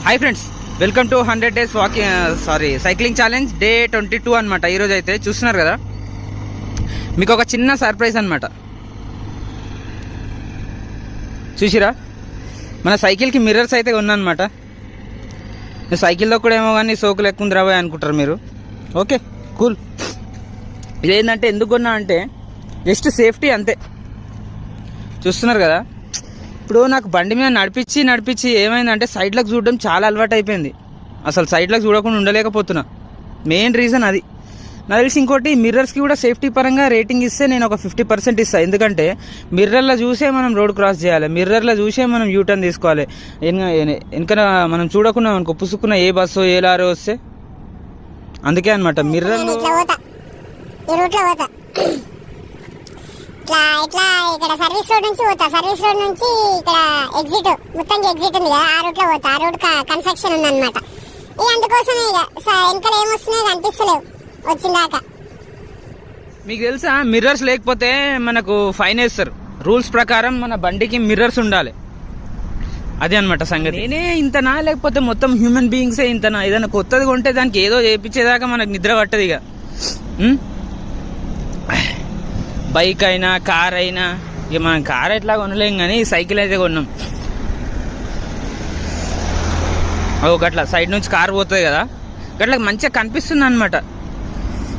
Hi friends, welcome to 100 days cycling challenge day 22 అనమాట. ఈరోజు అయితే చూస్తున్నారు కదా, మీకు ఒక చిన్న సర్ప్రైజ్ అనమాట. చూసిరా, మన సైకిల్కి మిర్రర్స్ అయితే ఉన్నాయన్నమాట. సైకిల్లో కూడా ఏమో కానీ సోకులు ఎక్కువ రాబోయే అనుకుంటారు మీరు. Okay, cool. ఇదేంటంటే ఎందుకు కొన్నా అంటే జస్ట్ సేఫ్టీ అంతే. చూస్తున్నారు కదా, ఇప్పుడు నాకు బండి మీద నడిపించి ఏమైందంటే సైడ్లకు చూడడం చాలా అలవాటు అయిపోయింది. అసలు సైడ్లకు చూడకుండా ఉండలేకపోతున్నా. మెయిన్ రీజన్ అది. నాకు తెలిసి ఇంకోటి, మిర్రర్స్కి కూడా సేఫ్టీ పరంగా రేటింగ్ ఇస్తే నేను ఒక 50% ఇస్తాను. ఎందుకంటే మిర్రర్లో చూసే మనం రోడ్ క్రాస్ చేయాలి, మిర్రర్లో చూసే మనం యూటర్న్ తీసుకోవాలి. వెనక మనం చూడకుండా మనకు పుసుకున్న ఏ బస్సు ఏ లారీ వస్తే, అందుకే అనమాట మిర్రర్లో ఇట్లా ఇక్కడ సర్వీస్ రోడ్ నుంచి పోతా. సర్వీస్ రోడ్ నుంచి ఇక్కడ ఎగ్జిట్, మొత్తానికి ఎగ్జిట్ ఉంది కదా, ఆ రూట్ లో పోతా. ఆ రూట్ కన్స్ట్రక్షన్ ఉంది అనమాట. అందుకోసమే ఇక వెనకాల ఏమొస్తున్నాయో కనిపిస్తలేవు వచ్చిందాకా. మీకు తెలుసా, మిర్రర్స్ లేకపోతే మనకు ఫైన్ వేస్తారు. రూల్స్ ప్రకారం మన బండికి మిర్రర్స్ ఉండాలి. అదే అనమాట సంగతి. నేనే ఇంతనా, లేకపోతే మొత్తం హ్యూమన్ బీయింగ్సే ఇంతనా? ఏదైనా కొత్తది కొంటే దానికి ఏదో చేయించేదాకా మనకు నిద్ర పట్టదు. ఇక బైక్ అయినా కార్ అయినా, ఇక మనం కార్ ఎట్లా కొనలేం కానీ సైకిల్ అయితే కొన్నాం. గట్లా సైడ్ నుంచి కార్ పోతుంది కదా, గట్లా మంచిగా కనిపిస్తుంది అనమాట.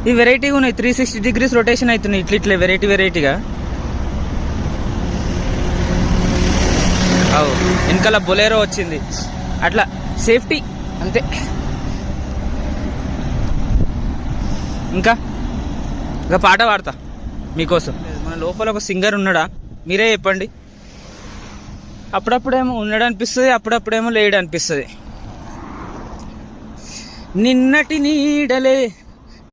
ఈ వెరైటీగా ఉన్నాయి, 360 degrees రొటేషన్ అవుతున్నాయి ఇట్లా వెరైటీగా. వెనకాల బొలేరో వచ్చింది. అట్లా సేఫ్టీ అంతే. ఇంకా పాట పాడతా మీకోసం. మన లోపల ఒక సింగర్ ఉన్నాడా, మీరే చెప్పండి. అప్పుడప్పుడేమో ఉన్నాడు అనిపిస్తుంది, అప్పుడప్పుడేమో లేడు అనిపిస్తుంది. నిన్నటి నీడలే